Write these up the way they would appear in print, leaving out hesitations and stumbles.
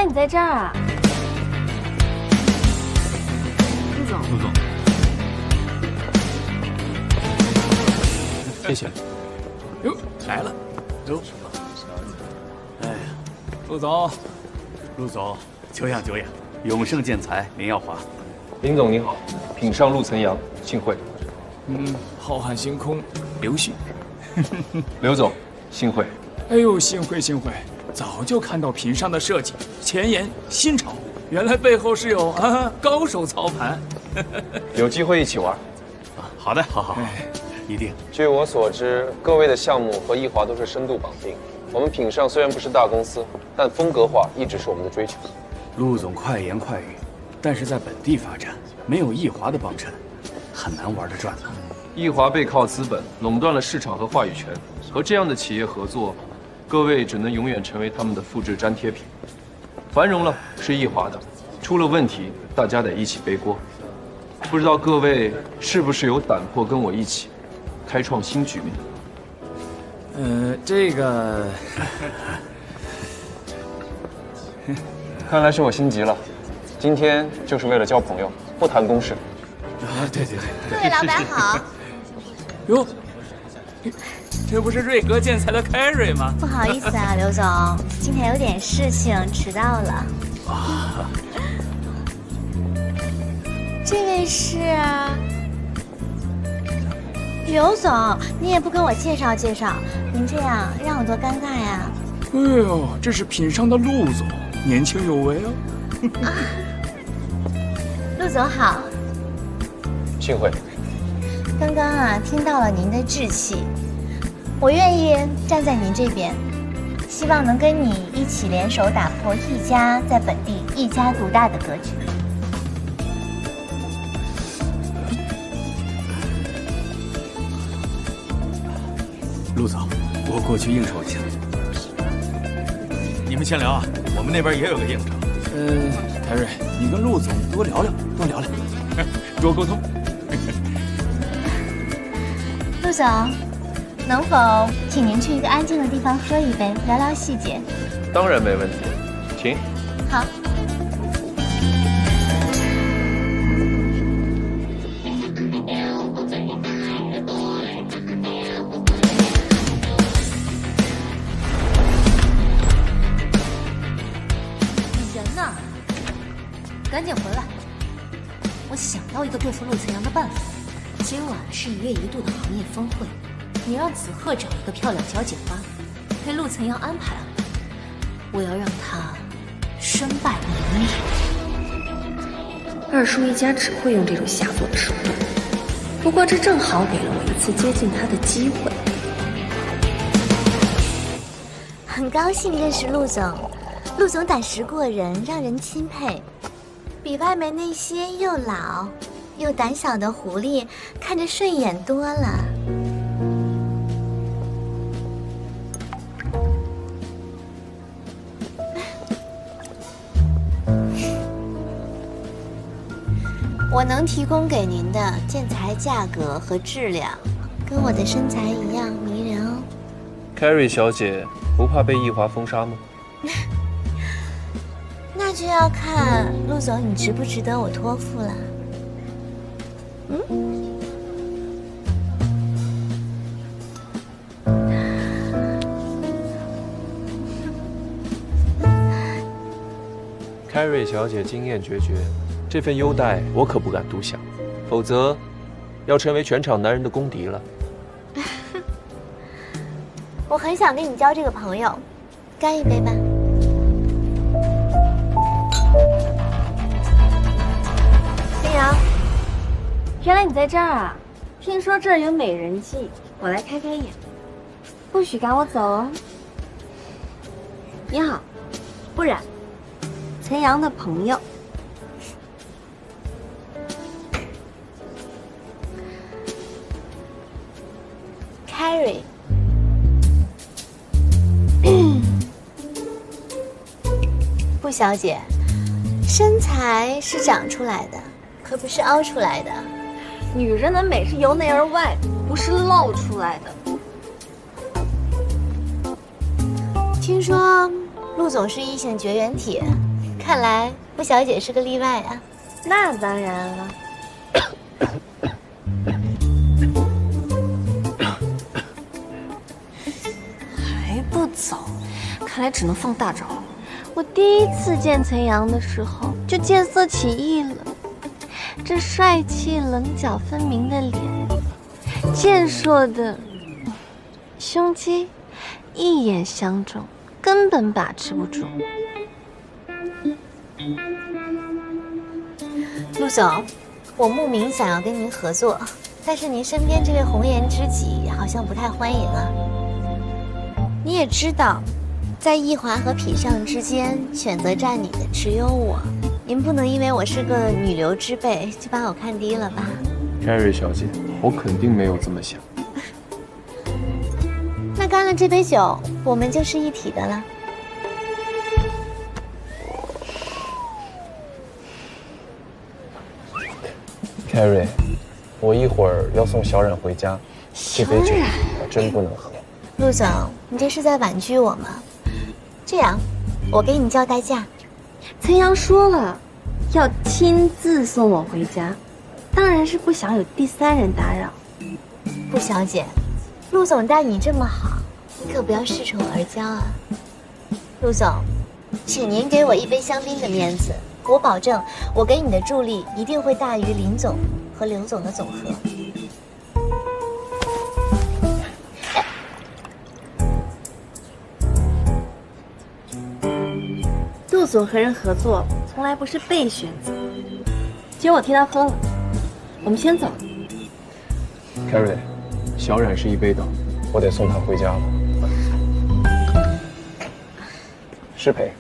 来你在这儿啊？陆总，陆总，谢谢。哟，来了。哟，哎呀，陆总，陆总，久仰久仰，永盛建材林耀华。林总您好，品上陆岑阳，幸会。浩瀚星空，刘旭。刘总，幸会。哎呦，幸会幸会，早就看到品上的设计，前沿新潮，原来背后是有高手操盘。有机会一起玩。好的，好，一定。据我所知，各位的项目和易华都是深度绑定。我们品上虽然不是大公司，但风格化一直是我们的追求。陆总快言快语，但是在本地发展，没有易华的帮衬，很难玩得转的。易华背靠资本，垄断了市场和话语权，和这样的企业合作，各位只能永远成为他们的复制粘贴品。繁荣了是易华的，出了问题大家得一起背锅。不知道各位是不是有胆魄跟我一起开创新局面？这个，看来是我心急了。今天就是为了交朋友，不谈公事。对，各位老板好。哟，这不是瑞格建材的凯瑞吗？不好意思啊，刘总，今天有点事情迟到了。这位是刘总，你也不跟我介绍介绍，您这样让我多尴尬呀！哎呦，这是品上的陆总，年轻有为哦。陆总好。幸会。刚刚听到了您的志气，我愿意站在您这边，希望能跟你一起联手打破一家在本地一家独大的格局。陆总，我过去应酬一下。你们先聊啊，我们那边也有个应酬。凯瑞，你跟陆总多聊聊，多沟通。陆总，能否请您去一个安静的地方喝一杯，聊聊细节？当然没问题，请。好。人呢？赶紧回来！我想到一个对付陆岑阳的办法。今晚是1月1度的行业峰会，你让子鹤找一个漂亮小姐吧，给陆岑阳安排安排。我要让他身败名裂。二叔一家只会用这种下作的手段，不过这正好给了我一次接近他的机会。很高兴认识陆总，陆总胆识过人，让人钦佩，比外面那些又老又胆小的狐狸看着顺眼多了。我能提供给您的建材价格和质量，跟我的身材一样迷人哦。Carrie 小姐不怕被易华封杀吗？那就要看陆总你值不值得我托付了。Carrie 小姐经验决绝，这份优待我可不敢独享，否则要成为全场男人的公敌了。我很想跟你交这个朋友，干一杯吧。陈阳，原来你在这儿啊！听说这儿有美人计，我来开开眼。不许赶我走哦。你好，不然，陈阳的朋友。Carrie。顾小姐，身材是长出来的，可不是凹出来的。女人的美是由内而外，不是露出来的。听说陆总是异性绝缘体，看来傅小姐是个例外啊。那当然了。还不走，看来只能放大招。我第一次见陈阳的时候就见色起意了，这帅气棱角分明的脸，健硕的胸肌，一眼相中，根本把持不住。陆总，我慕名想要跟您合作，但是您身边这位红颜知己好像不太欢迎啊。你也知道，在易华和痞上之间，选择站你的只有我。您不能因为我是个女流之辈就把我看低了吧？凯瑞小姐，我肯定没有这么想。那干了这杯酒，我们就是一体的了。凯瑞，我一会儿要送小冉回家，这杯酒我真不能喝。陆总，你这是在婉拒我吗？这样，我给你叫代驾。陈阳说了，要亲自送我回家，当然是不想有第三人打扰。傅小姐，陆总待你这么好，你可不要恃宠而骄啊。陆总，请您给我一杯香槟的面子，我保证，我给你的助力一定会大于林总和刘总的总和。陆总和人合作从来不是被选择，今儿我替他喝了，我们先走。凯瑞，小冉是一杯倒，我得送她回家了。失陪。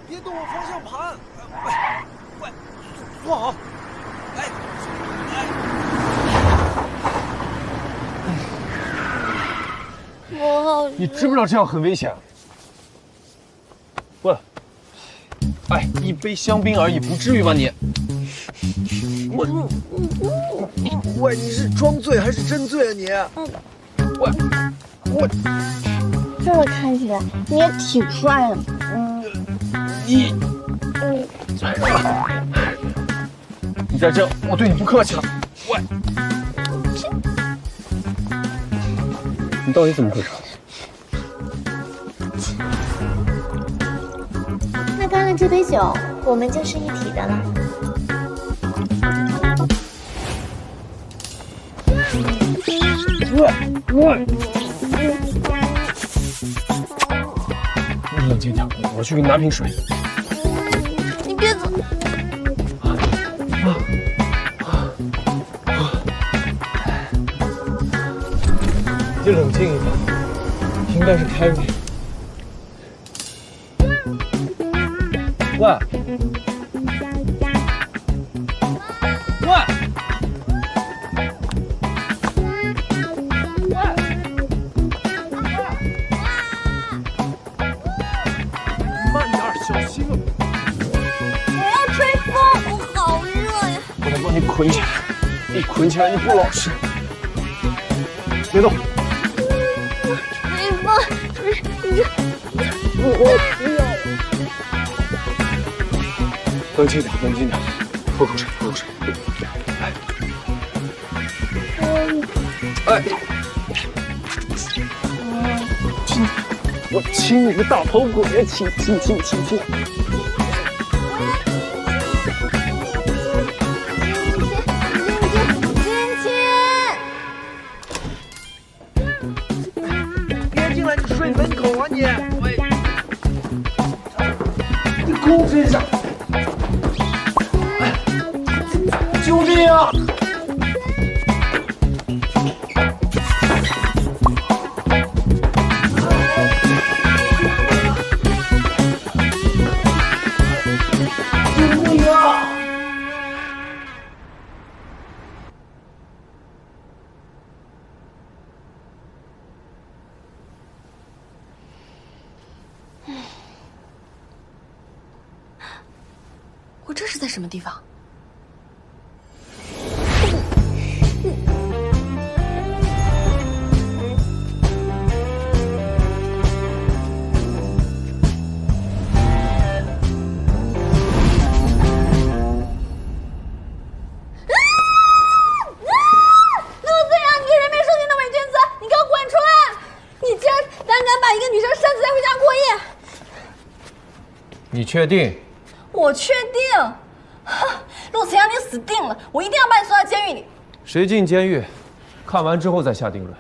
别动我方向盘！喂，坐好！你知不知道这样很危险？喂，哎，一杯香槟而已，不至于吧你？喂，你是装醉还是真醉啊你？我这么看起来你也挺帅的。你再这样，我对你不客气了。喂，你到底怎么回事？那干了这杯酒，我们就是一体的了。你冷静点，我去给你拿瓶水。你别走。你冷静一点，应该是凯瑞。喂，慢点，小心啊！我要吹风，我好热呀！我得帮你捆起来，一捆起来你不老实。别动！吹风，你这。冷静点，冷静点，喝口水，喝口水。哎，亲，我亲你个大头鬼！亲。别进来，你睡门口啊你！喂，你控制一下。救命啊！这是在什么地方？你确定？我确定。陆慈阳，你死定了！我一定要把你送到监狱里。谁进监狱？看完之后再下定论。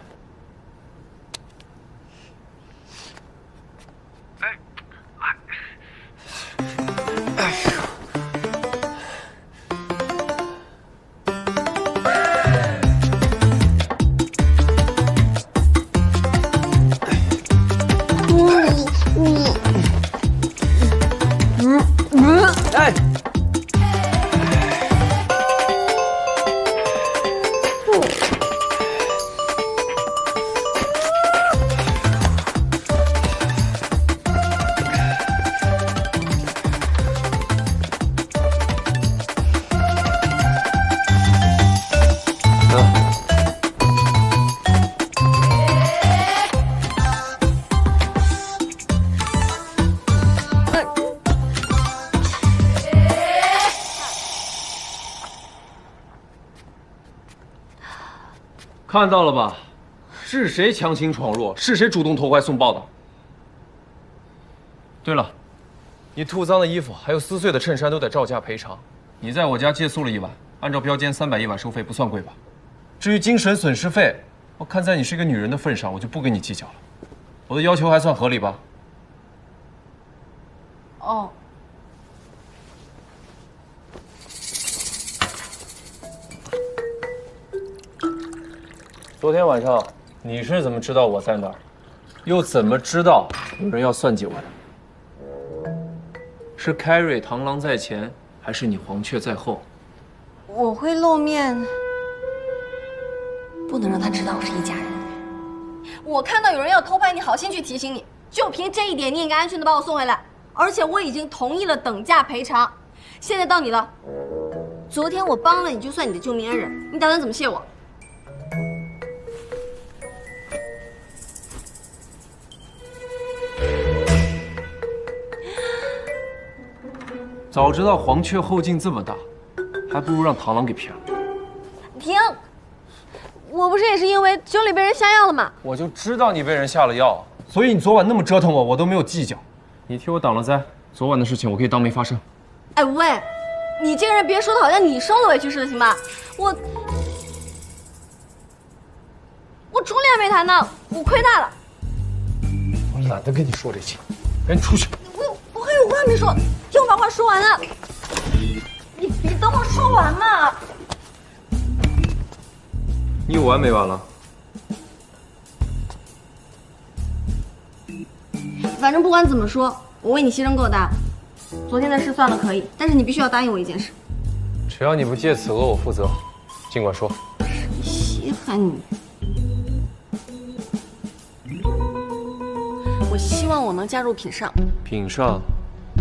看到了吧？是谁强行闯入？是谁主动投怀送抱的？对了，你吐脏的衣服还有撕碎的衬衫都得照价赔偿。你在我家借宿了1晚，按照标间300一晚收费，不算贵吧？至于精神损失费，我看在你是个女人的份上，我就不跟你计较了。我的要求还算合理吧？哦。昨天晚上你是怎么知道我在哪儿？又怎么知道有人要算计我的？是凯瑞螳螂在前，还是你黄雀在后？我会露面，不能让他知道我是一家人。我看到有人要偷拍你，好心去提醒你，就凭这一点，你应该安全的把我送回来。而且我已经同意了等价赔偿，现在到你了。昨天我帮了你，就算你的救命恩人，你打算怎么谢我？早知道黄雀后劲这么大，还不如让螳螂给骗了。停！我不是也是因为酒里被人下药了吗？我就知道你被人下了药，所以你昨晚那么折腾我，我都没有计较。你替我挡了灾，昨晚的事情我可以当没发生。哎喂，你这个人别说的好像你受了委屈似的，行吧？我出脸没谈呢，我亏大了。我懒得跟你说这些，赶紧出去。我还有话没说，听我把话说完了。你等我说完嘛。你有完没完了？反正不管怎么说，我为你牺牲够大。昨天的事算了可以，但是你必须要答应我一件事。只要你不借此讹我负责，尽管说。稀罕你。我希望我能加入品上。品上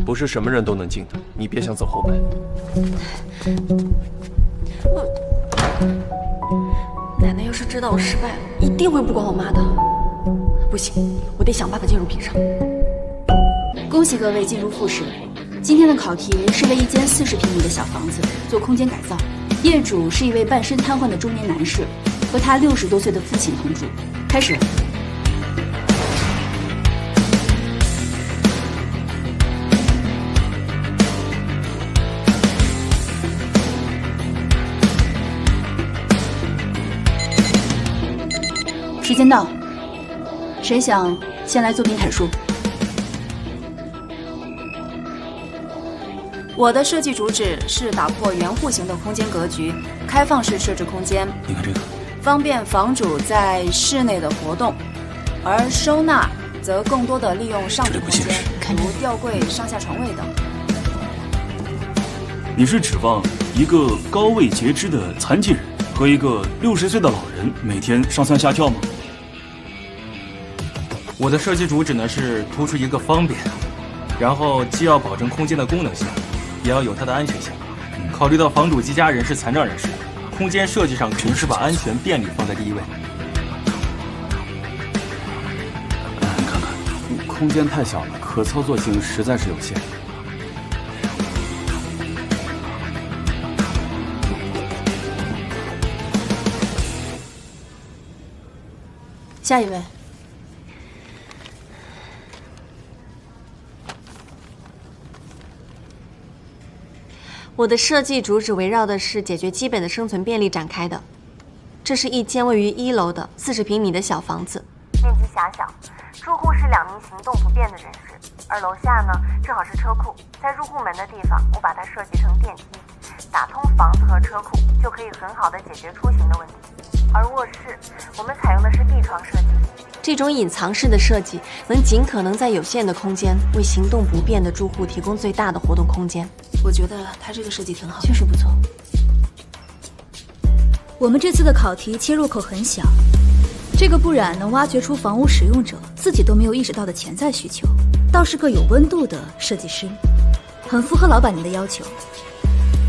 不是什么人都能进的，你别想走后门。奶奶要是知道我失败了，一定会不管我妈的。不行，我得想办法进入品上。恭喜各位进入复试。今天的考题是为一间40平米的小房子做空间改造，业主是一位半身瘫痪的中年男士，和他60多岁的父亲同住。开始。时间到，谁想先来作品阐述？我的设计主旨是打破圆弧形的空间格局，开放式设置空间。你看这个，方便房主在室内的活动，而收纳则更多的利用上层空间，如吊柜、上下床位等。你是指望一个高位截肢的残疾人和一个60岁的老人每天上蹿下跳吗？我的设计主旨呢是突出一个方便，然后既要保证空间的功能性，也要有它的安全性。考虑到房主及家人是残障人士，空间设计上肯定是把安全便利放在第一位。你看看，空间太小了，可操作性实在是有限。下一位。我的设计主旨围绕的是解决基本的生存便利展开的。这是一间位于1楼的40平米的小房子，面积狭小，住户是2名行动不便的人士，而楼下呢正好是车库，在入户门的地方，我把它设计成电梯，打通房子和车库，就可以很好的解决出行的问题。而卧室，我们采用的是壁床设计。这种隐藏式的设计能尽可能在有限的空间为行动不便的住户提供最大的活动空间。我觉得它这个设计挺好，确实不错。我们这次的考题切入口很小，这个不然能挖掘出房屋使用者自己都没有意识到的潜在需求，倒是个有温度的设计师，很符合老板您的要求。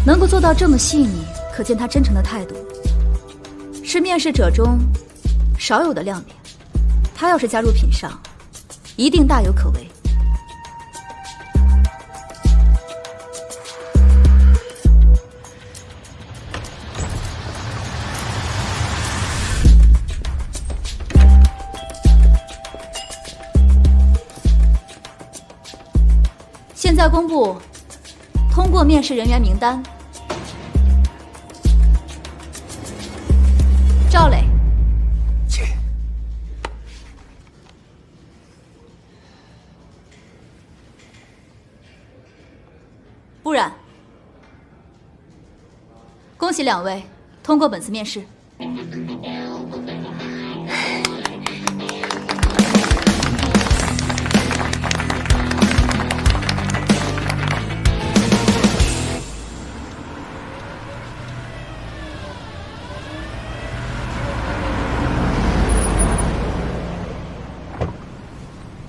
能够做到这么细腻，可见他真诚的态度，是面试者中少有的亮点。他要是加入品上，一定大有可为。现在公布通过面试人员名单：赵磊。不然，恭喜2位通过本次面试。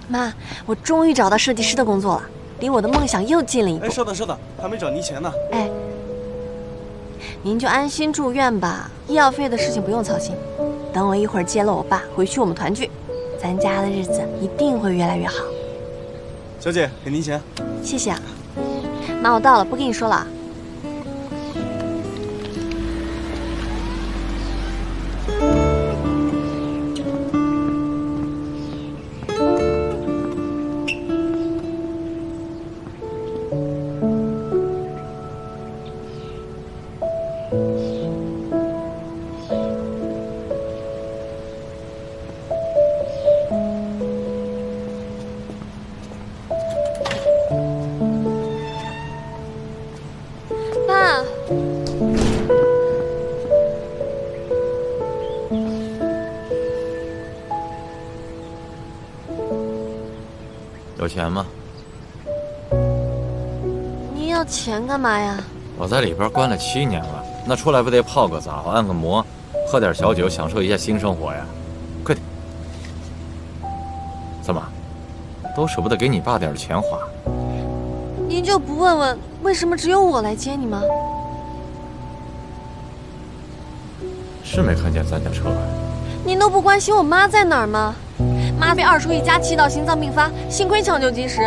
妈，我终于找到设计师的工作了。离我的梦想又近了一步。哎，稍等稍等，还没找您钱呢。哎，您就安心住院吧，医药费的事情不用操心。等我一会儿接了我爸回去，我们团聚，咱家的日子一定会越来越好。小姐，给您钱。谢谢啊，妈，我到了，不跟你说了啊。有钱吗？你要钱干嘛呀？我在里边关了7年了，那出来不得泡个澡、按个摩，喝点小酒，享受一下新生活呀？快点！怎么，都舍不得给你爸点钱花？您就不问问为什么只有我来接你吗？是没看见咱家车。您都不关心我妈在哪儿吗？妈被2叔一家气到心脏病发，幸亏抢救及时。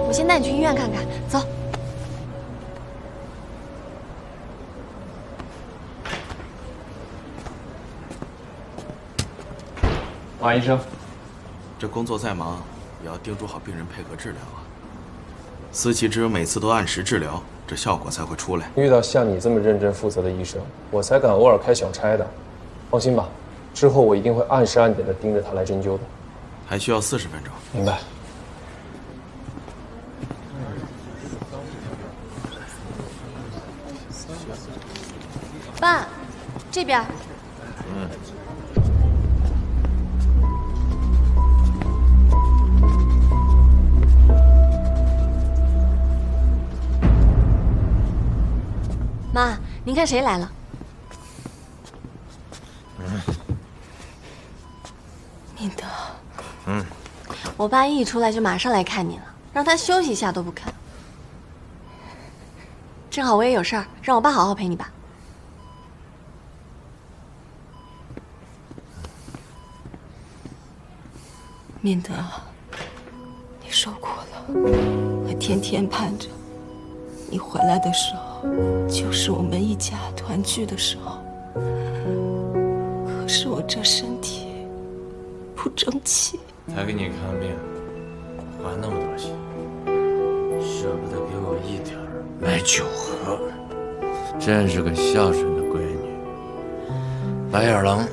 我先带你去医院看看，走。马医生，这工作再忙，也要叮嘱好病人配合治疗啊。思琪只有每次都按时治疗，这效果才会出来。遇到像你这么认真负责的医生，我才敢偶尔开小差的。放心吧，之后我一定会按时按点的盯着他来针灸的。还需要40分钟。明白。爸，这边。妈，您看谁来了？明德。我爸一出来就马上来看你了，让他休息一下都不肯。正好我也有事儿，让我爸好好陪你吧。敏德，你受苦了，我天天盼着你回来的时候，就是我们一家团聚的时候。可是我这身体不争气，才给你看病，花那么多钱，舍不得给我一点儿买酒喝，真是个孝顺的闺女。白眼狼。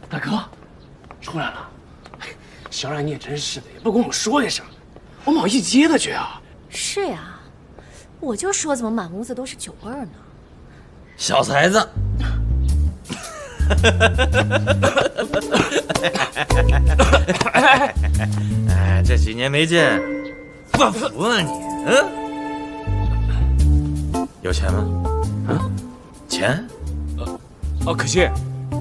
大哥，出来了！小冉，你也真是的，也不跟我们说一声，我们好一起接他去啊！是呀，我就说怎么满屋子都是酒味儿呢？小才子，哎，这几年没见，发福啊你？有钱吗？啊？钱？可惜。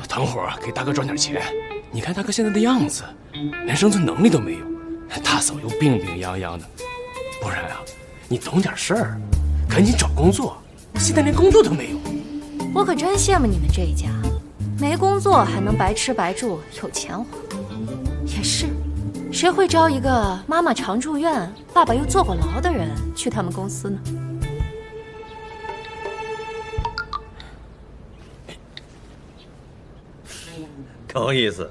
等会儿给大哥赚点钱。你看大哥现在的样子，连生存能力都没有，大嫂又病病殃殃的。不然啊，你懂点事儿，赶紧找工作。现在连工作都没有。我可真羡慕你们这一家，没工作还能白吃白住，有钱花。也是，谁会招一个妈妈常住院、爸爸又坐过牢的人去他们公司呢？够意思，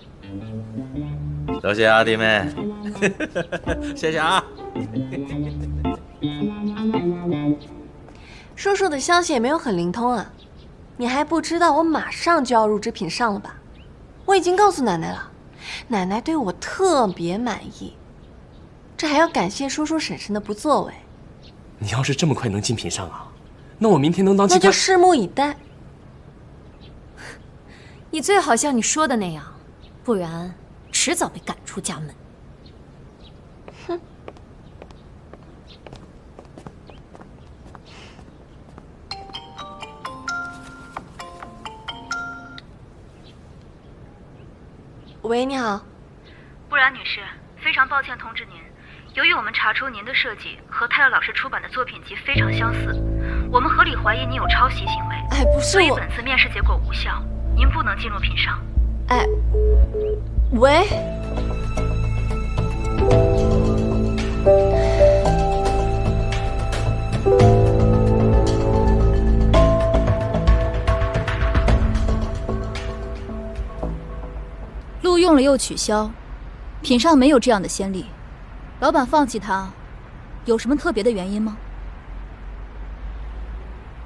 多谢啊，弟妹，谢谢啊。叔叔的消息也没有很灵通啊，你还不知道我马上就要入职品上了吧？我已经告诉奶奶了，奶奶对我特别满意，这还要感谢叔叔婶婶的不作为。你要是这么快能进品上啊，那我明天能当那就拭目以待。你最好像你说的那样，不然迟早被赶出家门。哼！喂，你好，布兰女士，非常抱歉通知您，由于我们查出您的设计和泰勒老师出版的作品集非常相似，我们合理怀疑您有抄袭行为。哎，不是我，所以本次面试结果无效，您不能进入品上。哎，喂。录用了又取消，品上没有这样的先例。老板放弃他，有什么特别的原因吗？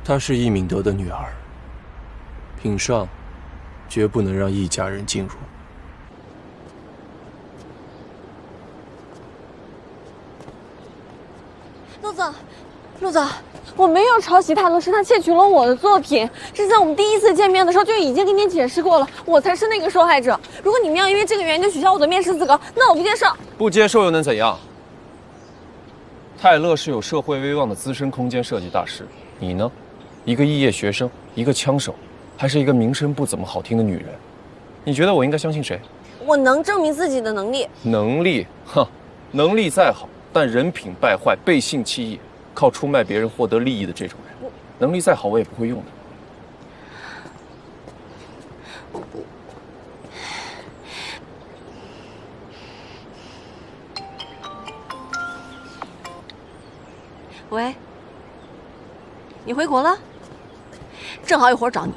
她是易敏德的女儿，品上绝不能让易家人进入。陆总，陆总，我没有抄袭泰勒，是他窃取了我的作品。这在我们第一次见面的时候就已经跟您解释过了，我才是那个受害者。如果你们要因为这个原因就取消我的面试资格，那我不接受。不接受又能怎样？泰勒是有社会威望的资深空间设计大师，你呢？一个肄业学生，一个枪手，还是一个名声不怎么好听的女人。你觉得我应该相信谁？我能证明自己的能力。能力？哼，能力再好，但人品败坏、背信弃义，靠出卖别人获得利益的这种人，能力再好我也不会用的。喂，你回国了？正好有活找你。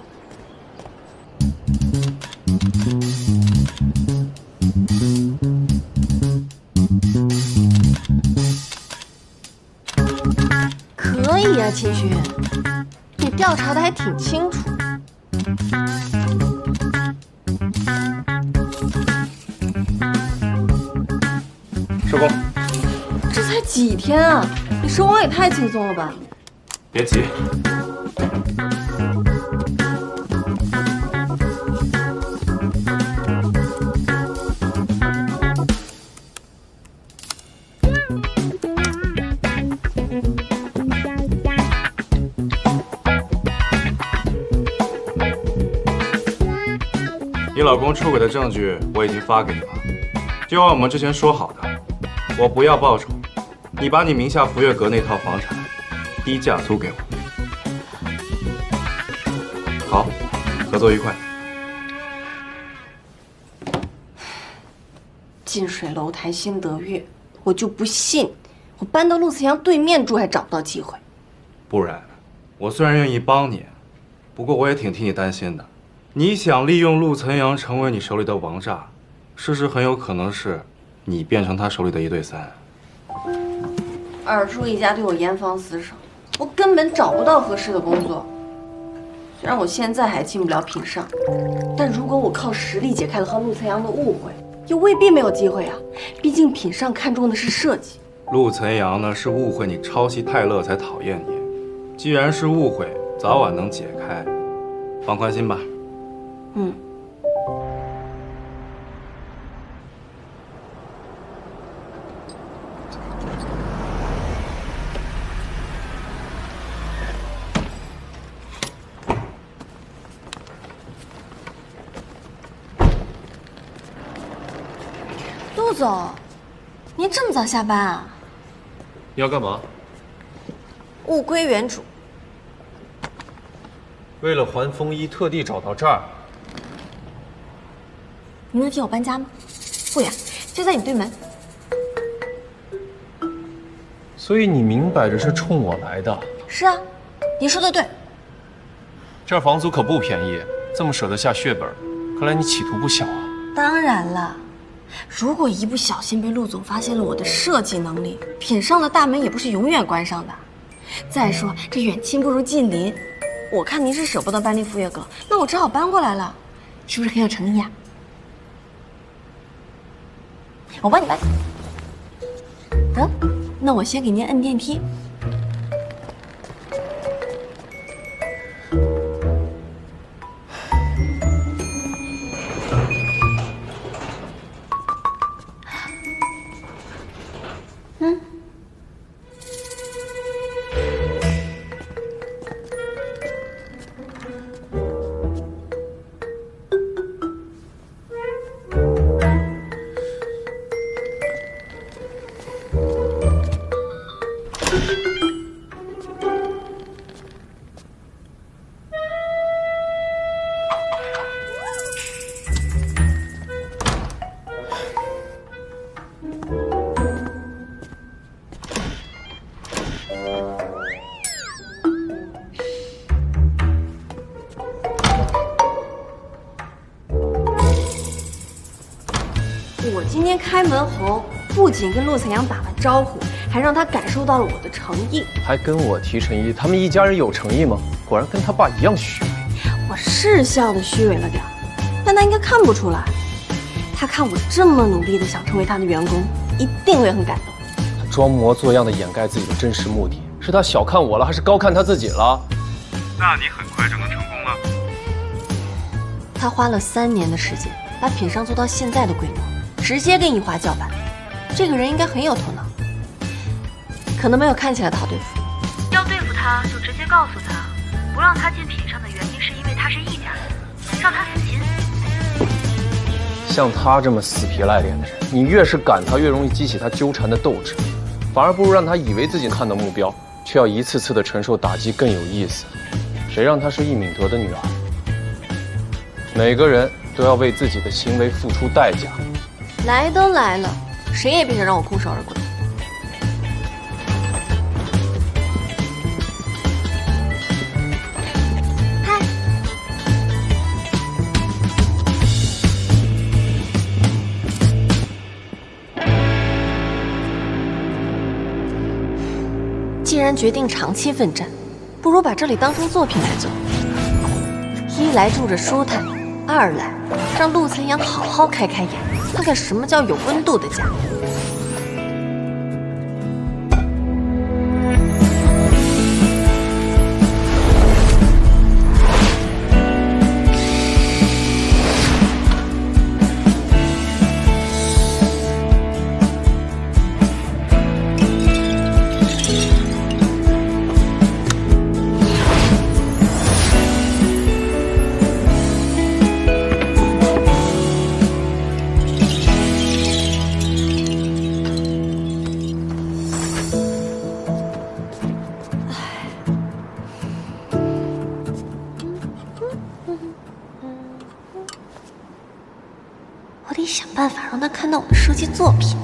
可以呀，秦勋，你调调查的还挺清楚。收工。这才几天啊，你收工也太轻松了吧？别急。你老公出轨的证据我已经发给你了，就按我们之前说好的，我不要报酬，你把你名下福月阁那套房产低价租给我。好，合作愉快。近水楼台先得月，我就不信我搬到陆慈阳对面住还找不到机会。不然，我虽然愿意帮你，不过我也挺替你担心的。你想利用陆岑阳成为你手里的王炸，事实很有可能是你变成他手里的1对3。二叔一家对我严防死守，我根本找不到合适的工作。虽然我现在还进不了品上，但如果我靠实力解开了和陆岑阳的误会，又未必没有机会啊。毕竟品上看重的是设计。陆岑阳呢是误会你抄袭泰勒才讨厌你，既然是误会，早晚能解开，放宽心吧。嗯。陆总，您这么早下班啊？你要干嘛？物归原主。为了还风衣，特地找到这儿。您能替我搬家吗？不远，就在你对门。所以你明摆着是冲我来的。是啊，你说的对。这儿房租可不便宜，这么舍得下血本，看来你企图不小啊。当然了，如果一不小心被陆总发现了我的设计能力，品上的大门也不是永远关上的。再说这远亲不如近邻，我看您是舍不得搬离福月阁，那我只好搬过来了，是不是很有诚意啊？我帮你搬。得，那我先给您摁电梯。我今天开门红，不仅跟陆岑阳打了招呼，还让他感受到了我的诚意。还跟我提诚意，他们一家人有诚意吗？果然跟他爸一样虚伪。我是笑得虚伪了点，但他应该看不出来。他看我这么努力的想成为他的员工，一定会很感动。他装模作样的掩盖自己的真实目的，是他小看我了，还是高看他自己了？那你很快就能成功了。他花了3年的时间，把品上做到现在的规模，直接跟宜华叫板。这个人应该很有头脑，可能没有看起来的好对付。要对付他，就直接告诉他，不让他进品上的原因是因为他是易家人，让他死心。像他这么死皮赖脸的人，你越是赶他，越容易激起他纠缠的斗志，反而不如让他以为自己看到目标，却要一次次的承受打击更有意思。谁让她是易敏德的女儿？每个人都要为自己的行为付出代价。来都来了，谁也别想让我空手而归。嗨，既然决定长期奋战，不如把这里当成作品来做。一来住着舒坦，二来让陆岑阳好好开开眼，看看什么叫有温度的家。我得想办法让他看到我的设计作品。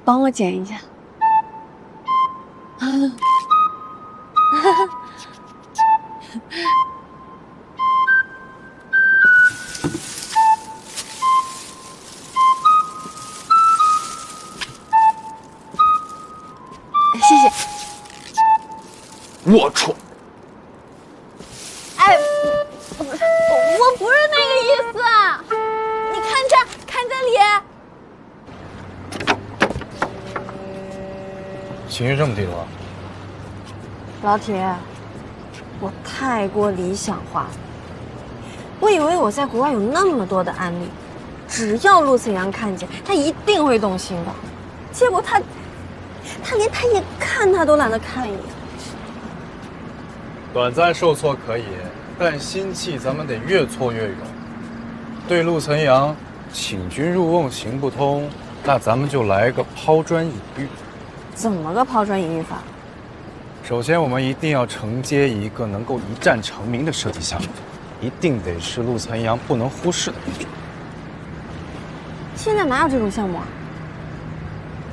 帮我剪一下。谢谢。龌龊！哎，我不是那个意思啊！你看这，看这里。情绪这么低落？老铁，我太过理想化了。我以为我在国外有那么多的案例，只要陆岑阳看见，他一定会动心的。结果他连他一看他都懒得看一眼。短暂受挫可以，但心气咱们得越挫越勇。对陆岑阳请君入瓮行不通，那咱们就来个抛砖引玉。怎么个抛砖引玉法？首先，我们一定要承接一个能够一战成名的设计项目，一定得是陆岑阳不能忽视的那种。现在哪有这种项目啊？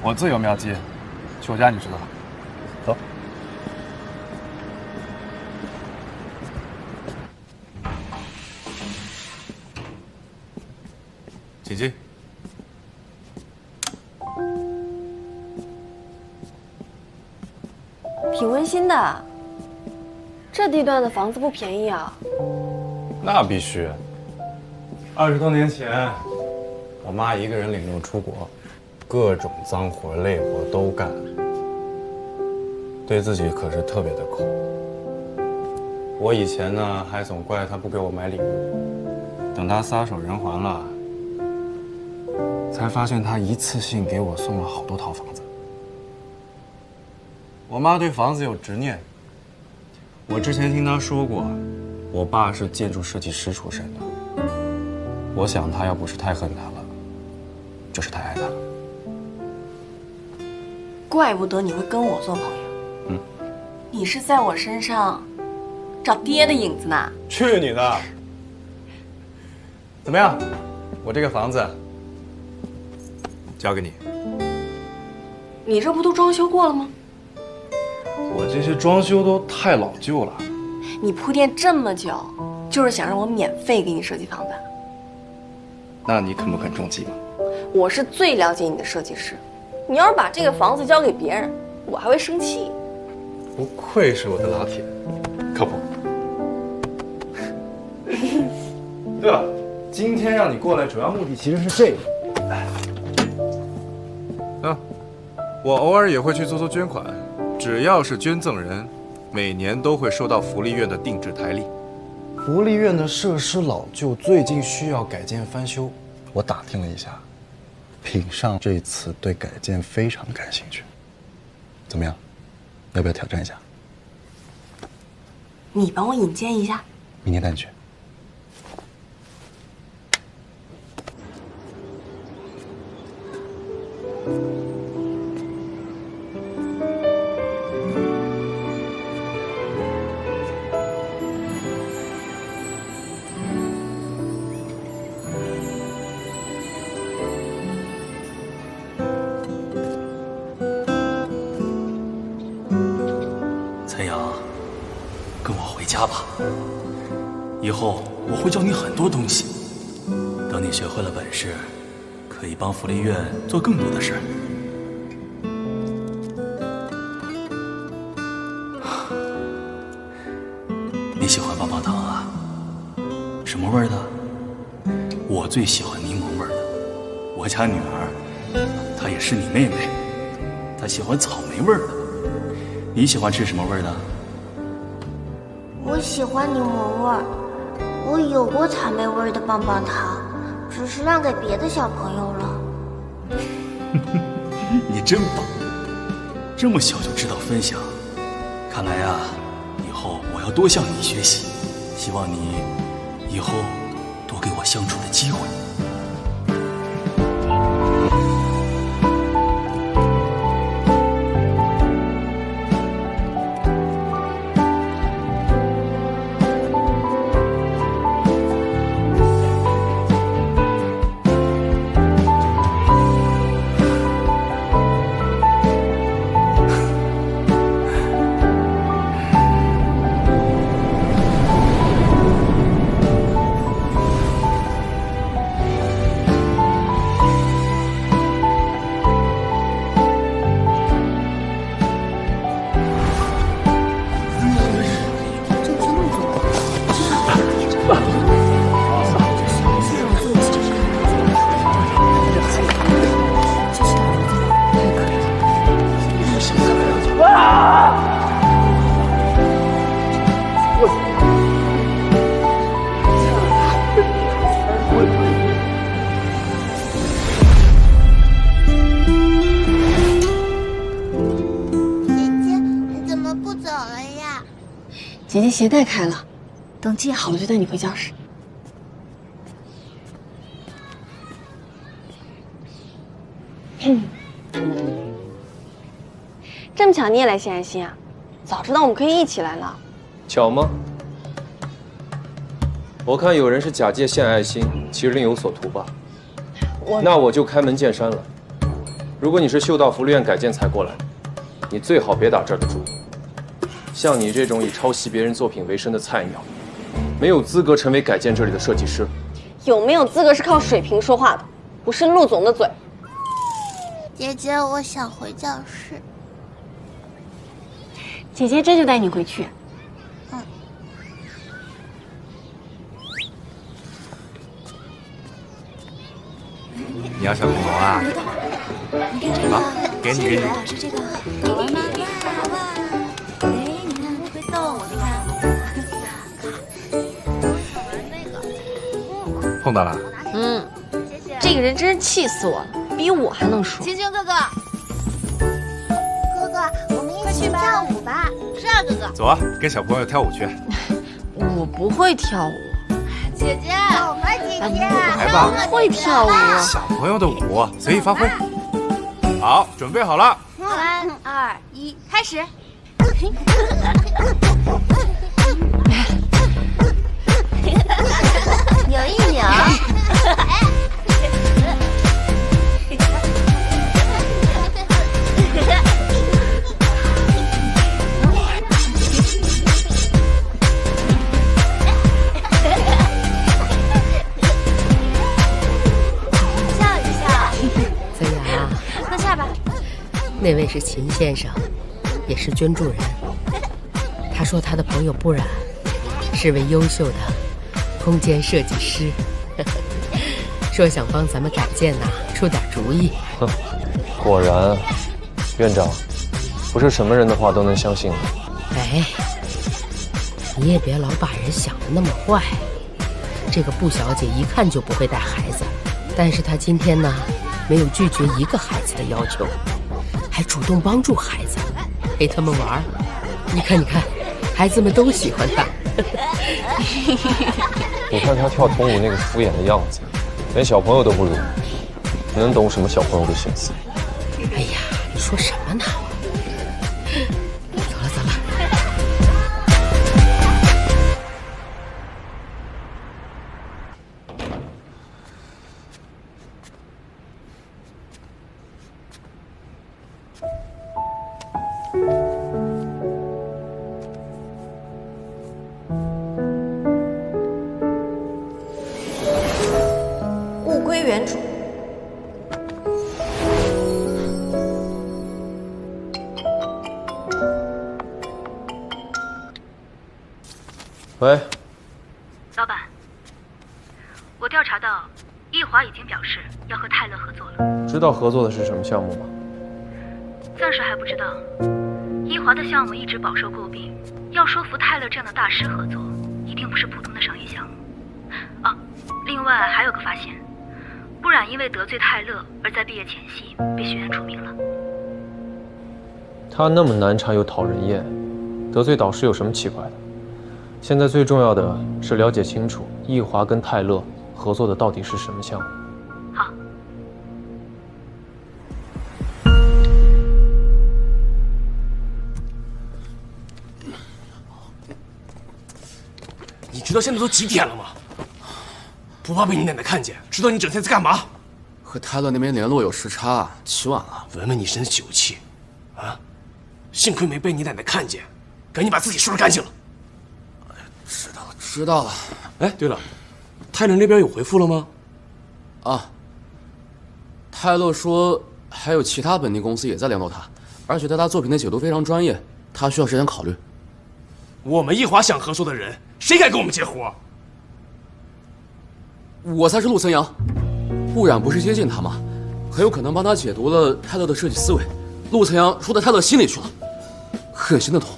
我自有妙计，去我家你知道。走。请进。挺温馨的。这地段的房子不便宜啊。那必须。20多年前，我妈一个人领路出国，各种脏活累活都干，对自己可是特别的抠。我以前呢还总怪她不给我买礼物，等她撒手人寰了，才发现她一次性给我送了好多套房子。我妈对房子有执念。我之前听她说过，我爸是建筑设计师出身的。我想她要不是太恨他了，就是太爱他了。怪不得你会跟我做朋友。嗯，你是在我身上找爹的影子呢。去你的！怎么样？我这个房子交给你。你这不都装修过了吗？我这些装修都太老旧了。你铺垫这么久，就是想让我免费给你设计房子？那你肯不肯中计吗？我是最了解你的设计师，你要是把这个房子交给别人，我还会生气。不愧是我的老铁，靠谱。对了，今天让你过来主要目的其实是这个。我偶尔也会去做捐款，只要是捐赠人，每年都会收到福利院的定制台历。福利院的设施老旧，最近需要改建翻修。我打听了一下，品上这次对改建非常感兴趣。怎么样？要不要挑战一下？你帮我引荐一下。明天带你去。岑阳，跟我回家吧。以后我会教你很多东西，等你学会了本事，可以帮福利院做更多的事儿。你喜欢棒棒糖啊？什么味儿的？我最喜欢柠檬味儿的。我家女儿，她也是你妹妹，她喜欢草莓味儿的。你喜欢吃什么味儿的？我喜欢柠檬味儿。我有过草莓味儿的棒棒糖，只是让给别的小朋友了。你真棒，这么小就知道分享。看来啊，以后我要多向你学习。希望你以后多给我相处的机会。姐姐鞋带开了，等系好了就带你回教室。这么巧你也来献爱心啊？早知道我们可以一起来了。巧吗？我看有人是假借献爱心，其实另有所图吧。那我就开门见山了。如果你是秀道福利院改建才过来，你最好别打这儿的主意。像你这种以抄袭别人作品为生的菜鸟，没有资格成为改建这里的设计师。有没有资格是靠水平说话的，不是陆总的嘴。姐姐，我想回教室。姐姐这就带你回去。你要小恐龙啊？好，给你给你。是这个，好玩吗？好玩。哎，你看会动，我看。碰到了。这个人真是气死我了，比我还能说。晴晴哥哥，哥哥，我们一起跳舞吧。是啊，哥哥。走啊，跟小朋友跳舞去。我不会跳舞。姐姐，我们姐姐，来吧，不会跳舞。小朋友的舞随意发挥。好，准备好了。3、2、1，开始。扭一扭。那位是秦先生，也是捐助人。他说他的朋友不染是位优秀的空间设计师，说想帮咱们改建呐出点主意。果然，院长，不是什么人的话都能相信的。哎，你也别老把人想得那么坏。这个布小姐一看就不会带孩子，但是她今天呢，没有拒绝一个孩子的要求，还主动帮助孩子，陪他们玩。你看，孩子们都喜欢她。你看她跳童舞那个敷衍的样子，连小朋友都不如，能懂什么小朋友的心思？哎呀，你说什么呢？走了。物归原主。喂，老板，我调查到，易华已经表示要和泰勒合作了。知道合作的是什么项目吗？暂时还不知道。易华的项目一直饱受诟病，要说服泰勒这样的大师合作，一定不是普通的商业项目。啊，另外还有个发现，不染因为得罪泰勒而在毕业前夕被学院除名了。他那么难缠又讨人厌，得罪导师有什么奇怪的？现在最重要的是了解清楚易华跟泰勒合作的到底是什么项目。好。你知道现在都几点了吗？不怕被你奶奶看见？知道你整天在干嘛？和泰勒那边联络有时差，起晚了。闻闻你身的酒气，啊！幸亏没被你奶奶看见，赶紧把自己收拾干净了。知道了。哎，对了，泰勒那边有回复了吗？啊，泰勒说还有其他本地公司也在联络他，而且对他作品的解读非常专业，他需要时间考虑。我们易华想合作的人，谁敢跟我们接活？我才是陆森阳，不染不是接近他吗？很有可能帮他解读了泰勒的设计思维。陆森阳说到泰勒心里去了，很心的痛。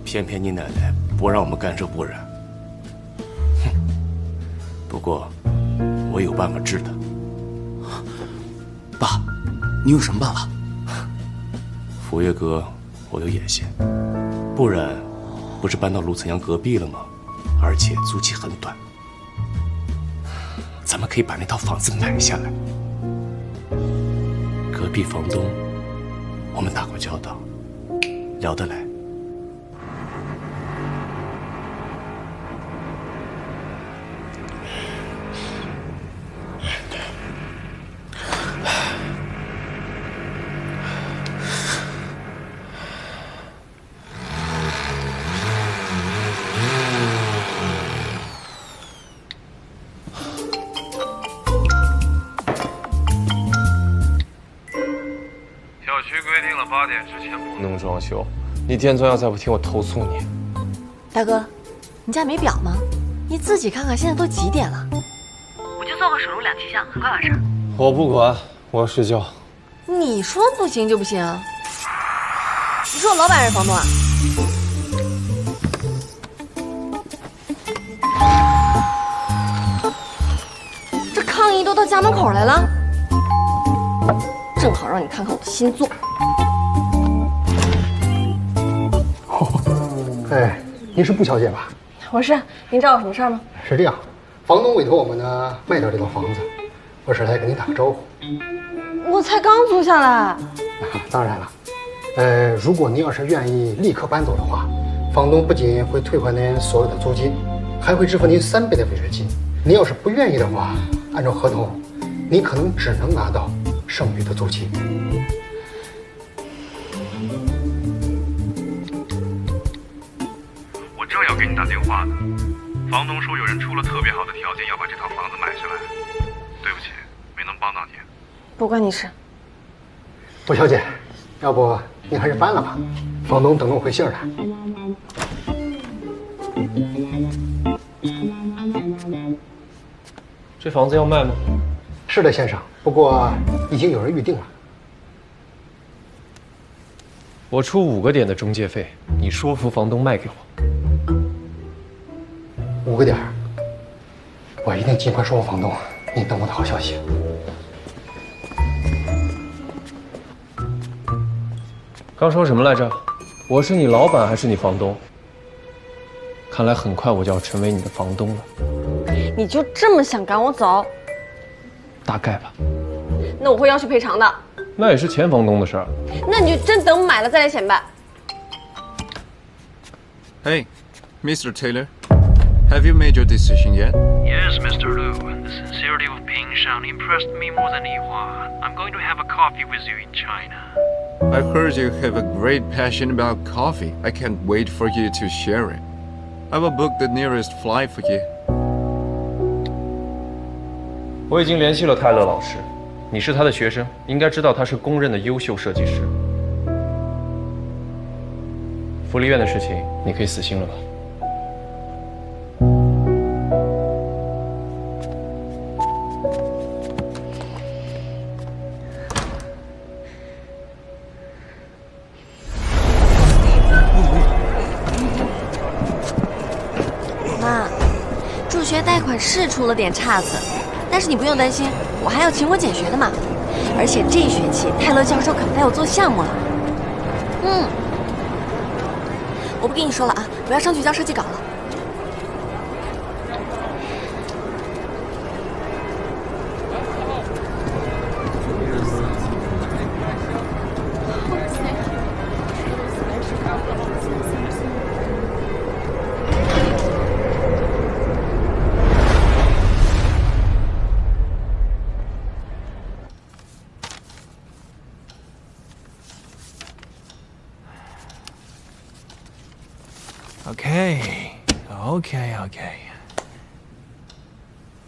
偏偏你奶奶不让我们干涉不染。哼，不过我有办法治他。爸，你有什么办法？福月阁，我有眼线。不然，不是搬到陆岑阳隔壁了吗？而且租期很短，咱们可以把那套房子买下来。隔壁房东，我们打过交道，聊得来。8点之前不能装修，你店装要再不听我投诉你。大哥，你家没表吗？你自己看看，现在都几点了？我就做个手炉2气象，很快完事儿。我不管，我要睡觉。你说不行就不行？你说我老板还是房东啊？这抗议都到家门口来了，正好让你看看我的新作。哎，您是布小姐吧？我是，您找我什么事儿吗？是这样，房东委托我们呢卖掉这套房子，我是来跟您打个招呼。我才刚租下来。当然了，如果您要是愿意立刻搬走的话，房东不仅会退还您所有的租金，还会支付您3倍的违约金。您要是不愿意的话，按照合同，您可能只能拿到剩余的租金。我正要给你打电话呢，房东说有人出了特别好的条件要把这套房子买下来，对不起，没能帮到你。不关你事。布小姐，要不您还是搬了吧，房东等着我回信儿呢。这房子要卖吗？是的，先生，不过已经有人预定了。我出5个点的中介费，你说服房东卖给我。5个点，我一定尽快说服房东。你等我的好消息。刚说什么来着？我是你老板还是你房东？看来很快我就要成为你的房东了。你就这么想赶我走？大概吧。那我会要求赔偿的。那也是前房东的事儿。那你就真等买了再来显摆。Hey, Mr. Taylor, have you made your decision yet? Yes, Mr. Lu. The sincerity of Ping Shan impressed me more than Yihua. I'm going to have a coffee with you in China. I heard you have a great passion about coffee. I can't wait for you to share it. I will book the nearest flight for you. 我已经联系了泰勒老师，你是他的学生，应该知道他是公认的优秀设计师。福利院的事情，你可以死心了吧？妈，助学贷款是出了点岔子，但是你不用担心，我还要勤工俭学的嘛。而且这学期泰勒教授可带我做项目了。我不跟你说了啊，我要上去交设计稿了。Okay.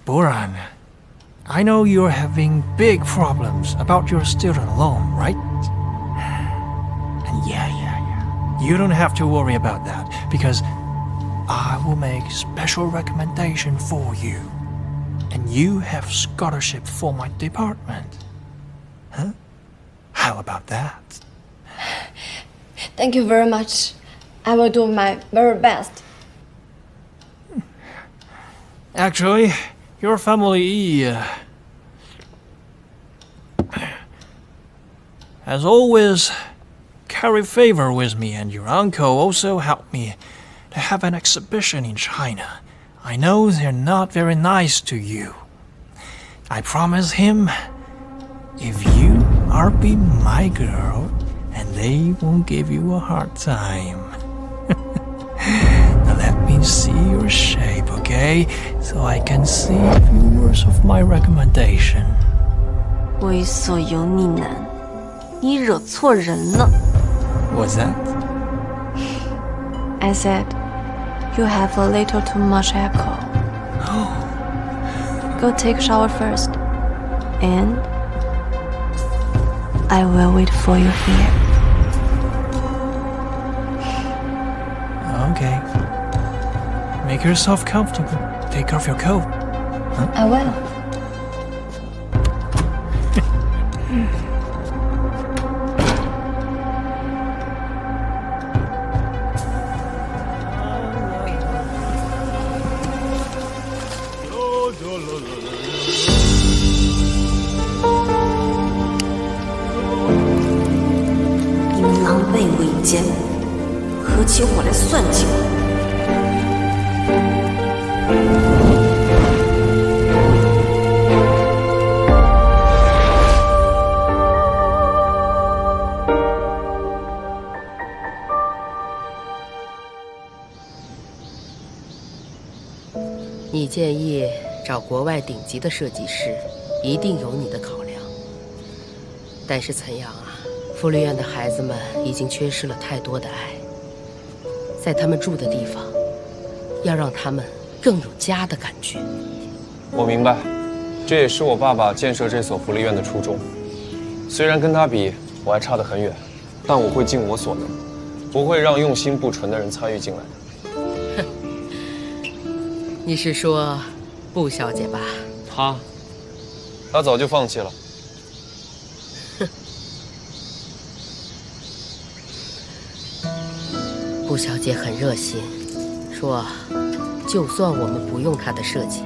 Boran, I know you're having big problems about your student loan, right? And yeah. You don't have to worry about that, because I will make special recommendation for you. And you have scholarship for my department. Huh? How about that? Thank you very much. I will do my very best. Actually, your family has always carried favor with me, and your uncle also helped me to have an exhibition in China. I know they're not very nice to you. I promise him, if you are be my girl, and they won't give you a hard time. Now let me see your shape, okay? So I can see a few words of my recommendation. 猥琐油腻男，你惹错人了。What's that? I said, you have a little too much alcohol. Go take a shower first, and I will wait for you here. Okay. Make yourself comfortable. Take off your coat. Huh? I will.你们狼狈为奸，合起伙来算计我。你建议找国外顶级的设计师，一定有你的考量。但是岑阳啊，福利院的孩子们已经缺失了太多的爱，在他们住的地方，要让他们更有家的感觉。我明白，这也是我爸爸建设这所福利院的初衷。虽然跟他比，我还差得很远，但我会尽我所能，不会让用心不纯的人参与进来的。你是说布小姐吧？她早就放弃了。小姐很热心，说就算我们不用她的设计，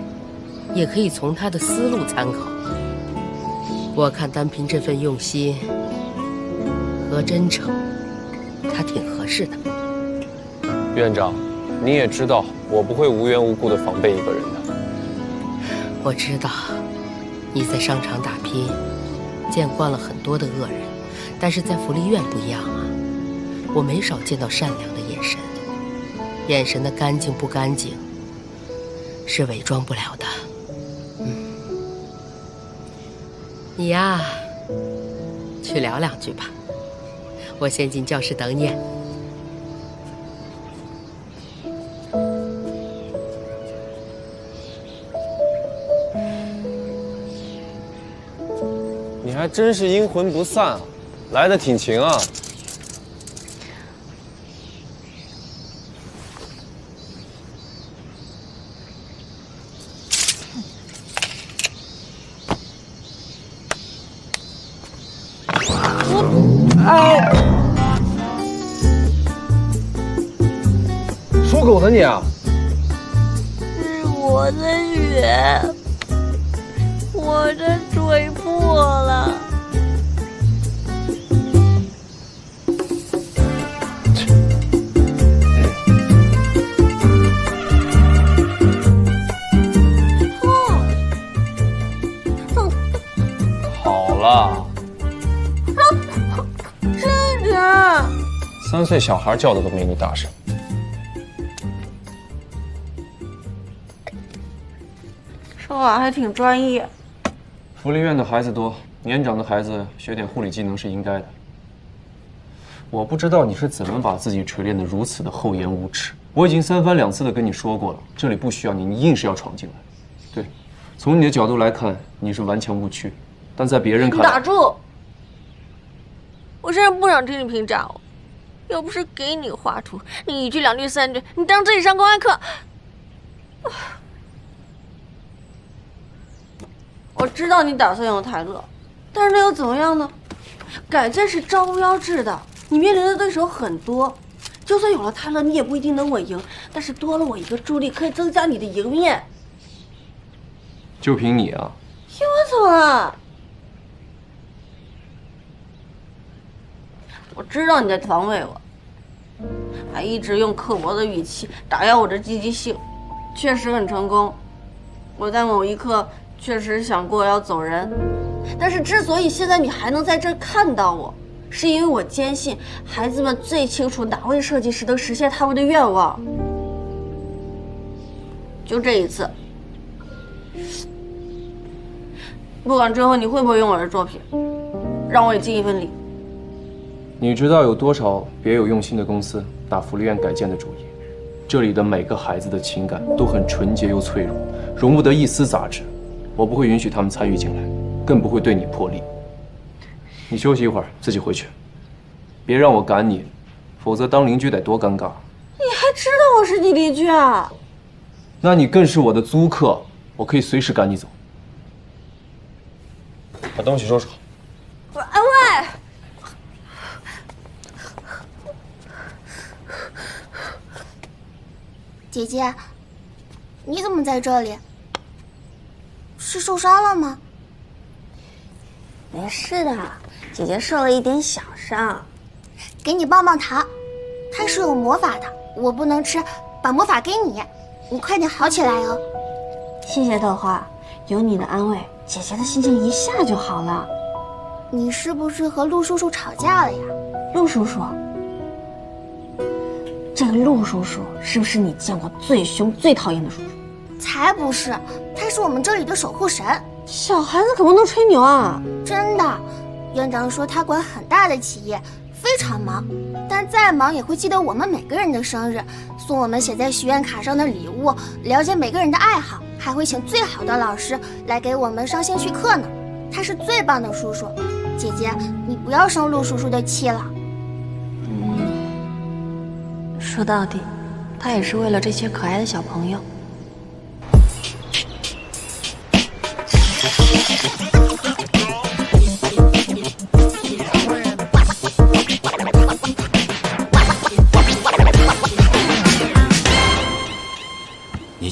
也可以从她的思路参考。我看单凭这份用心和真诚，她挺合适的。院长，你也知道，我不会无缘无故的防备一个人的。我知道你在商场打拼，见惯了很多的恶人，但是在福利院不一样啊。我没少见到善良的眼神，眼神的干净不干净是伪装不了的。你呀，去聊两句吧，我先进教室等你。你还真是阴魂不散啊，来得挺勤啊。属狗的你啊！是我的血，我的嘴破了。好了，这点3岁小孩叫的都没你大声。说话还挺专业。福利院的孩子多，年长的孩子学点护理技能是应该的。我不知道你是怎么把自己锤炼得如此的厚颜无耻。我已经3番2次的跟你说过了，这里不需要你，你硬是要闯进来。对，从你的角度来看，你是顽强不屈，但在别人看来，打住！我现在不想听你评价我，要不是给你画图，你1句2句3句，你当自己上公安课。我知道你打算用泰勒，但是那又怎么样呢？改建是招标制的，你面临的对手很多，就算有了泰勒，你也不一定能稳赢。但是多了我一个助力，可以增加你的赢面。就凭你啊？凭我怎么了？我知道你在防卫我，还一直用刻薄的语气打压我的积极性，确实很成功。我在某一刻确实想过要走人，但是之所以现在你还能在这儿看到我，是因为我坚信孩子们最清楚哪位设计师能实现他们的愿望。就这一次，不管之后你会不会用我的作品，让我也尽一份力。你知道有多少别有用心的公司打福利院改建的主意？这里的每个孩子的情感都很纯洁又脆弱，容不得一丝杂质。我不会允许他们参与进来，更不会对你破例。你休息一会儿，自己回去，别让我赶你，否则当邻居得多尴尬。你还知道我是你邻居啊？那你更是我的租客，我可以随时赶你走。把东西收拾好。喂！姐姐，你怎么在这里？是受伤了吗？没事的，姐姐受了一点小伤。给你棒棒糖，它是有魔法的，我不能吃，把魔法给你，你快点好起来哦。谢谢豆花，有你的安慰，姐姐的心情一下就好了。你是不是和陆叔叔吵架了呀？陆叔叔，这个陆叔叔是不是你见过最凶、最讨厌的叔叔？才不是，他是我们这里的守护神。小孩子可不能吹牛啊！真的，院长说他管很大的企业，非常忙，但再忙也会记得我们每个人的生日，送我们写在许愿卡上的礼物，了解每个人的爱好，还会请最好的老师来给我们上兴趣课呢。他是最棒的叔叔，姐姐，你不要生陆叔叔的气了。说到底，他也是为了这些可爱的小朋友。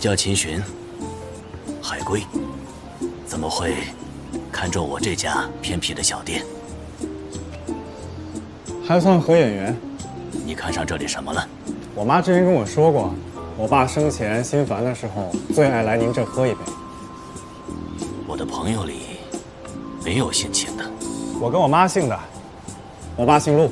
叫秦寻，海归，怎么会看中我这家偏僻的小店？还算合眼缘。你看上这里什么了？我妈之前跟我说过，我爸生前心烦的时候最爱来您这喝一杯。我的朋友里没有姓秦的。我跟我妈姓的，我爸姓陆。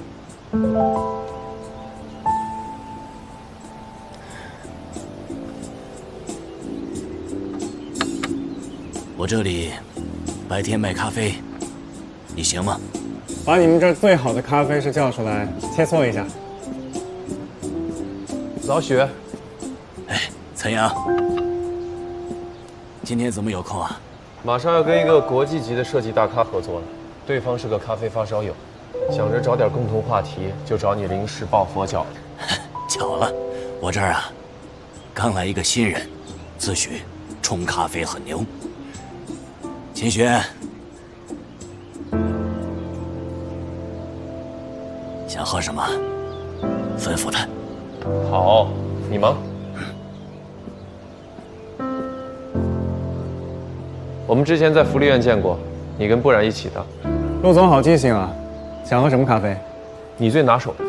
我这里白天卖咖啡，你行吗？把你们这最好的咖啡师叫出来，切磋一下。老许，哎，陈阳，今天怎么有空啊？马上要跟一个国际级的设计大咖合作了，对方是个咖啡发烧友，想着找点共同话题，就找你临时抱佛脚。巧了，我这儿啊，刚来一个新人，自诩冲咖啡很牛。秦轩，想喝什么，吩咐他。好，你忙。我们之前在福利院见过，你跟不然一起的。陆总好记性啊！想喝什么咖啡？你最拿手的。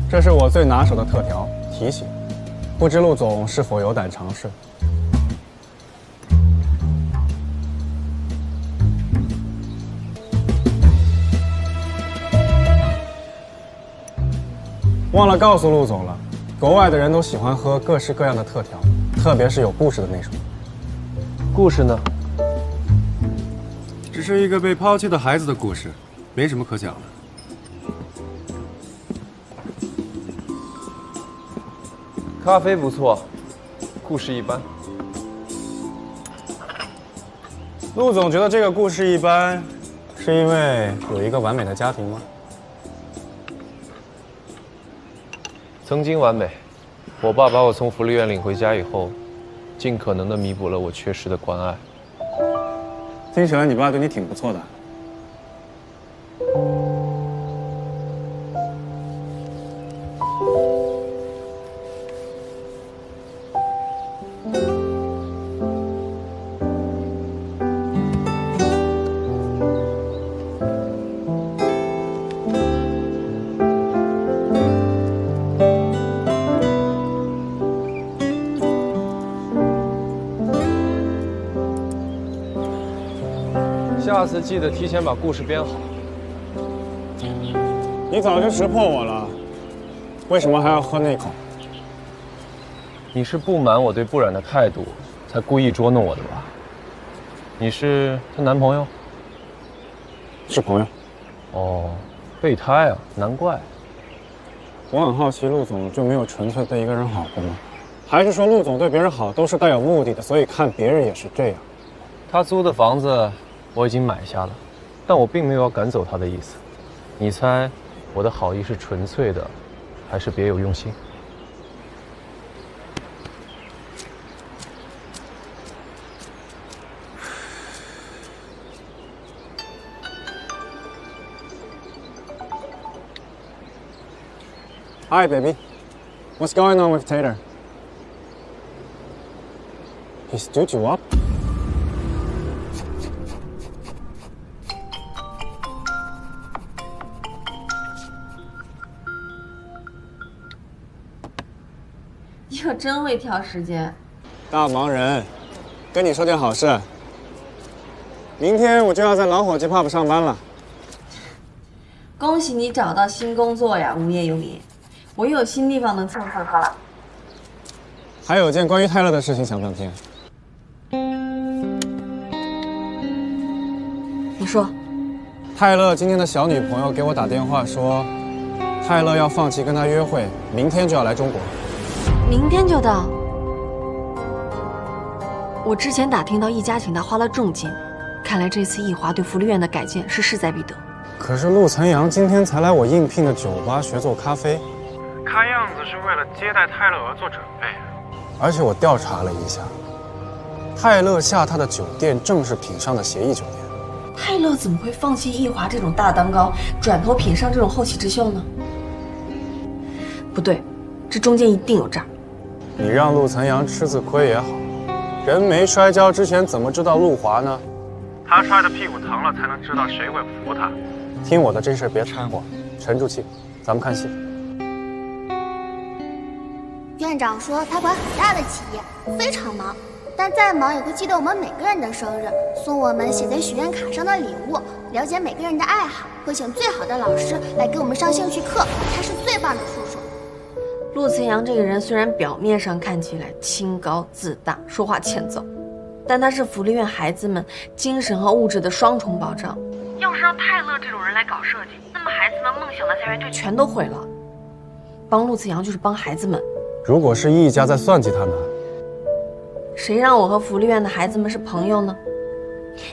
这是我最拿手的特调提醒，不知陆总是否有胆尝试？忘了告诉陆总了，国外的人都喜欢喝各式各样的特调，特别是有故事的那种。故事呢？只是一个被抛弃的孩子的故事，没什么可讲的。咖啡不错，故事一般。陆总觉得这个故事一般，是因为有一个完美的家庭吗？曾经完美，我爸把我从福利院领回家以后，尽可能的弥补了我缺失的关爱。听起来你爸对你挺不错的。下次记得提前把故事编好。你早就识破我了，为什么还要喝那口？你是不满我对不染的态度，才故意捉弄我的吧？你是她男朋友？是朋友。哦，备胎啊，难怪。我很好奇，陆总就没有纯粹对一个人好过吗？还是说陆总对别人好都是带有目的的，所以看别人也是这样？他租的房子我已经买下了，但我并没有要赶走他的意思。你猜，我的好意是纯粹的，还是别有用心？Hi, baby. What's going on with Tater? He stood you up? 你可真会挑时间。大忙人，跟你说件好事。明天我就要在老伙计 pub 上班了。恭喜你找到新工作呀，无业游民。我又有新地方能蹭蹭喝了。还有件关于泰勒的事情想不想听？你说。泰勒今天的小女朋友给我打电话说，泰勒要放弃跟他约会，明天就要来中国。明天就到？我之前打听到易家请他花了重金，看来这次易华对福利院的改建是势在必得。可是陆岑阳今天才来我应聘的酒吧学做咖啡，看样子是为了接待泰勒而做准备。而且我调查了一下，泰勒下榻的酒店正是品上的协议酒店。泰勒怎么会放弃易华这种大蛋糕，转投品上这种后起之秀呢？不对，这中间一定有诈。你让陆岑阳吃次亏也好，人没摔跤之前怎么知道陆华呢？他摔得屁股疼了，才能知道谁会扶他。听我的，这事别掺和，沉住气，咱们看戏。院长说他管很大的企业，非常忙，但再忙也会记得我们每个人的生日，送我们写在许愿卡上的礼物，了解每个人的爱好，会请最好的老师来给我们上兴趣课。他是最棒的叔叔。陆岑阳这个人虽然表面上看起来清高自大，说话欠揍，但他是福利院孩子们精神和物质的双重保障。要是让泰勒这种人来搞设计，那么孩子们梦想的菜园就全都毁了。帮陆岑阳就是帮孩子们。如果是易家在算计他呢？谁让我和福利院的孩子们是朋友呢？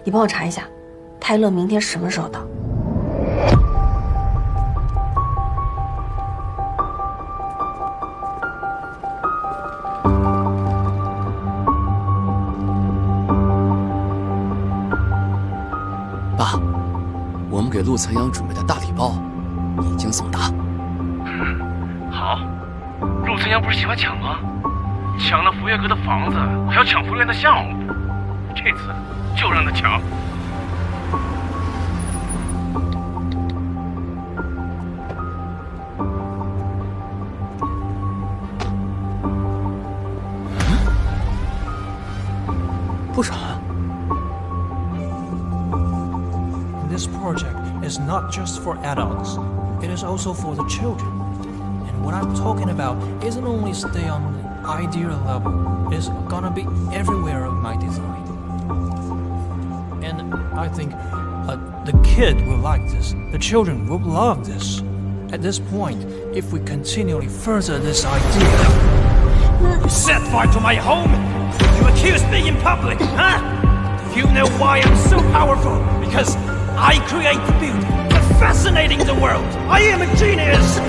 你帮我查一下，泰勒明天什么时候到？爸，我们给陆岑阳准备的大礼包已经送达。好，陆岑阳不是喜欢抢吗？抢了福月阁的房子，还要抢福院的项目，这次就让他抢。不少。This project is not just for adults, it is also for the children. And what I'm talking about isn't only stay on the idea level, it's gonna be everywhere of my design. And I think the kid will like this, the children will love this. At this point, if we continually further this idea... You set fire to my home! You accuse me in public, huh? Do you know why I'm so powerful? Because I create the beauty, the fascinating the world. I am a genius.